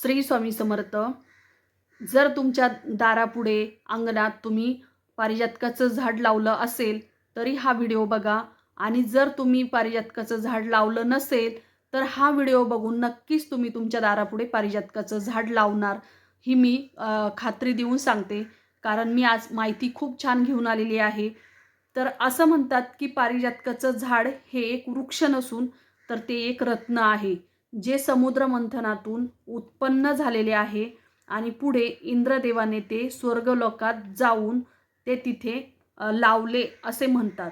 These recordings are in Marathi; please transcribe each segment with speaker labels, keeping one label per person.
Speaker 1: श्री स्वामी समर्थ. जर तुमच्या दारापुढे अंगणात तुम्ही पारिजातकाचं झाड लावलं असेल तरी हा व्हिडिओ बघा, आणि जर तुम्ही पारिजातकाचं झाड लावलं नसेल तर हा व्हिडिओ बघून नक्कीच तुम्ही तुमच्या दारापुढे पारिजातकाचं झाड लावणार, ही मी खात्री देऊन सांगते. कारण मी आज माहिती खूप छान घेऊन आलेली आहे. तर असं म्हणतात की पारिजातकाचं झाड हे एक वृक्ष नसून तर ते एक रत्न आहे, जे समुद्र मंथनातून उत्पन्न झालेले आहे आणि पुढे इंद्रदेवाने ते स्वर्गलोकात जाऊन ते तिथे लावले असे म्हणतात.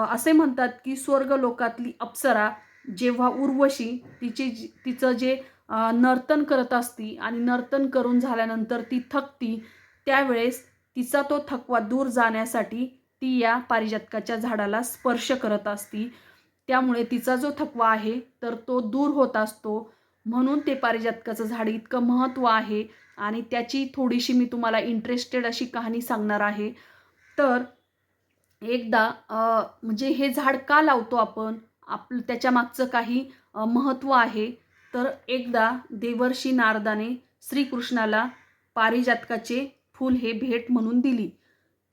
Speaker 1: असे म्हणतात की स्वर्गलोकातली अप्सरा जेव्हा उर्वशी तिचं जे नर्तन करत असती आणि नर्तन करून झाल्यानंतर ती थकती, त्यावेळेस तिचा तो थकवा दूर जाण्यासाठी ती या पारिजातकाच्या झाडाला स्पर्श करत असती. त्यामुळे तिचा जो थकवा आहे तर तो दूर होत असतो. म्हणून ते पारिजातकाचं झाड इतकं महत्त्व आहे आणि त्याची थोडीशी मी तुम्हाला इंटरेस्टेड अशी कहाणी सांगणार आहे. तर एकदा म्हणजे हे झाड का लावतो आपण, त्याच्या मागचं काही महत्त्व आहे. तर एकदा देवर्षी नारदाने श्रीकृष्णाला पारिजातकाचे फूल हे भेट म्हणून दिली.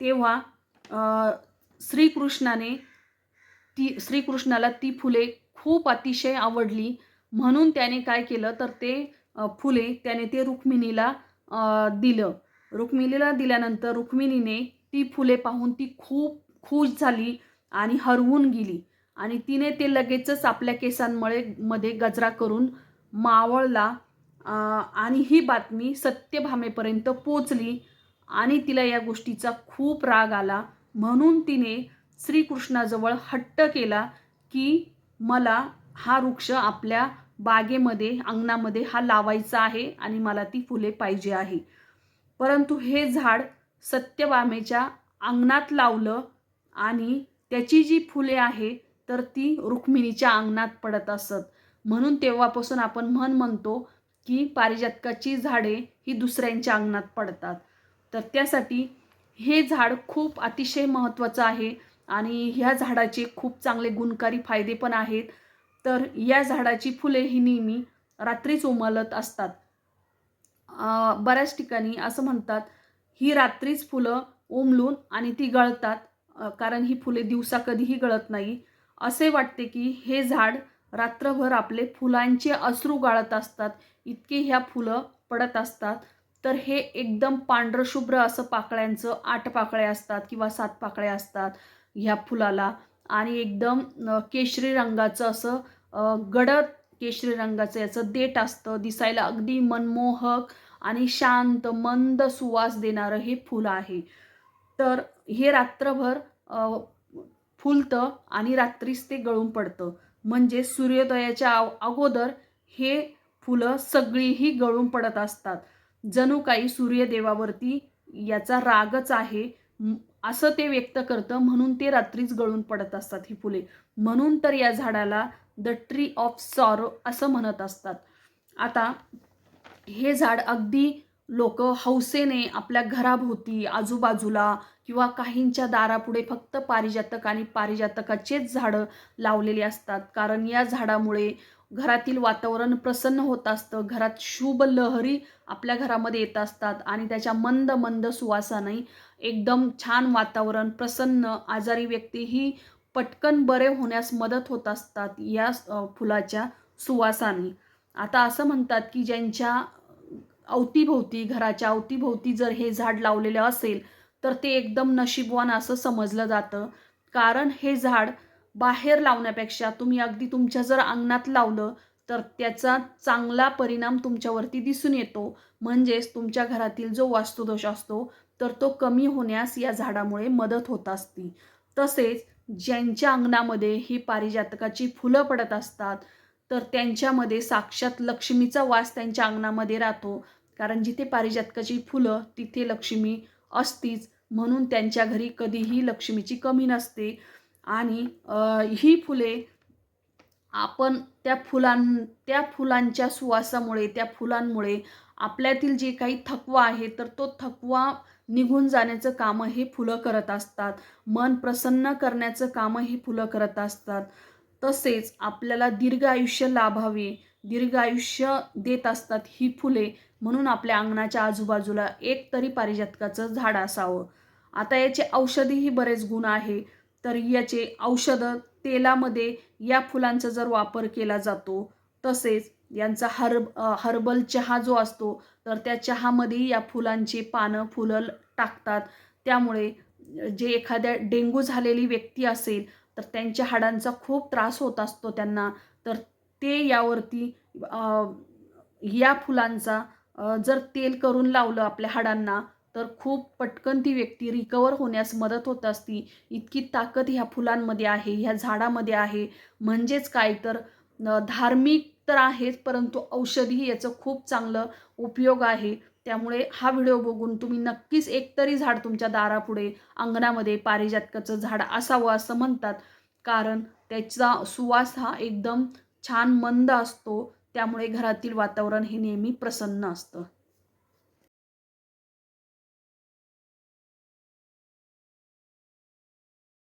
Speaker 1: तेव्हा श्रीकृष्णाला ती फुले खूप अतिशय आवडली. म्हणून त्याने काय केलं तर ते फुले त्याने ते रुक्मिणीला दिलं. रुक्मिणीला दिल्यानंतर रुक्मिणीने ती फुले पाहून ती खूप खुश झाली आणि हरवून गेली आणि तिने ते लगेचच आपल्या मध्ये गजरा करून मावळला. आणि ही बातमी सत्यभामेपर्यंत पोचली आणि तिला या गोष्टीचा खूप राग आला. म्हणून तिने श्रीकृष्णाजवळ हट्ट केला की मला हा वृक्ष आपल्या बागेमध्ये अंगणामध्ये हा लावायचा आहे आणि मला ती फुले पाहिजे आहे. परंतु हे झाड सत्यभामेच्या अंगणात लावलं आणि त्याची जी फुले आहे तर ती रुक्मिणीच्या अंगणात पडत असत. म्हणून तेव्हापासून आपण म्हणतो की पारिजातकाची झाडे ही दुसऱ्यांच्या अंगणात पडतात. तर त्यासाठी हे झाड खूप अतिशय महत्त्वाचं आहे आणि ह्या झाडाचे खूप चांगले गुणकारी फायदे पण आहेत. तर या झाडाची फुले ही नेहमी रात्रीच उमलत असतात. बऱ्याच ठिकाणी असं म्हणतात ही रात्रीच फुलं उमलून आणि ती गळतात, कारण ही फुले दिवसा कधीही गळत नाही. असे वाटते की हे झाड रात्रभर आपले फुलांचे अश्रू गाळत असतात, इतके ह्या फुलं पडत असतात. तर हे एकदम पांढरशुभ्र असं पाकळ्यांचं 8 पाकळ्या असतात किंवा 7 पाकळ्या असतात ह्या फुलाला आणि एकदम केशरी रंगाचं असं गडद केशरी रंगाचं याचं देठ असतं. दिसायला अगदी मनमोहक आणि शांत मंद सुवास देणारं हे फूल आहे. तर हे रात्रभर फुलतं आणि रात्रीच ते गळून पडतं. म्हणजे सूर्योदयाच्या अगोदर हे फुलं सगळीही गळून पडत असतात. जणू काही सूर्यदेवावरती याचा रागच आहे असं ते व्यक्त करतं. म्हणून ते रात्रीच गळून पडत असतात ही फुले. म्हणून तर या झाडाला द ट्री ऑफ सॉरो असं म्हणत असतात. आता हे झाड अगदी लोक हौसेने आपल्या घराभोवती आजूबाजूला किंवा काहींच्या दारापुढे फक्त पारिजातक आणि पारिजातकाचेच झाडं लावलेली असतात. कारण या झाडामुळे घरातील वातावरण प्रसन्न होत असतं. घरात शुभ लहरी आपल्या घरामध्ये येत असतात आणि त्याच्या मंद मंद सुवासाने एकदम छान वातावरण, प्रसन्न आजारी व्यक्तीही पटकन बरे होण्यास मदत होत असतात या फुलाच्या सुवासाने. आता असं म्हणतात की ज्यांच्या अवतीभोवती, घराच्या अवतीभोवती जर हे झाड लावलेलं असेल तर ते एकदम नशीबवान असं समजलं जातं. कारण हे झाड बाहेर लावण्यापेक्षा तुम्ही अगदी तुमच्या जर अंगणात लावलं तर त्याचा चांगला परिणाम तुमच्यावरती दिसून येतो. म्हणजेच तुमच्या घरातील जो वास्तुदोष असतो तर तो कमी होण्यास या झाडामुळे मदत होत असते. तसेच ज्यांच्या अंगणामध्ये ही पारिजातकाची फुलं पडत असतात तर त्यांच्यामध्ये साक्षात लक्ष्मीचा वास त्यांच्या अंगणामध्ये राहतो. कारण जिथे पारिजातकाची फुलं तिथे लक्ष्मी असतीच. म्हणून त्यांच्या घरी कधीही लक्ष्मीची कमी नसते. आणि ही फुले आपण त्या फुलांच्या सुवासामुळे, त्या फुलांमुळे आपल्यातील जे काही थकवा आहे तर तो थकवा निघून जाण्याचं काम हे फुलं करत असतात. मन प्रसन्न करण्याचं काम हे फुलं करत असतात. तसेच आपल्याला दीर्घ आयुष्य लाभावे, दीर्घायुष्य देत असतात ही फुले, म्हणून आपल्या अंगणाच्या आजूबाजूला एक तरी पारिजातकाचं झाड असावं. आता याचे औषधीही बरेच गुण आहे. तर याचे औषधं तेलामध्ये या फुलांचा जर वापर केला जातो, तसेच यांचा हर्बल चहा जो असतो, तर त्या चहामध्ये या फुलांची पानं, फुलं टाकतात. त्यामुळे जे एखाद्या डेंग्यू झालेली व्यक्ती असेल, तर त्यांच्या हाडांचा खूप त्रास होत असतो त्यांना, तर ते यावरती या फुलांचा जर तेल करून लावलं आपल्या हाडांना, तर खूप पटकन ती व्यक्ती रिकवर होण्यास मदत होत असती. इतकी ताकद ह्या फुलांमध्ये आहे, ह्या झाडामध्ये आहे. म्हणजेच काय तर धार्मिक तर आहेच, परंतु औषधी याचं खूप चांगलं उपयोग आहे. त्यामुळे हा व्हिडिओ बघून तुम्ही नक्कीच एकतरी झाड तुमच्या दारापुढे, अंगणामध्ये पारिजातकाचं झाड असावं असं म्हणतात. कारण त्याचा सुवास हा एकदम छान मंद असतो. त्यामुळे घरातील वातावरण हे नेहमी प्रसन्न असतं.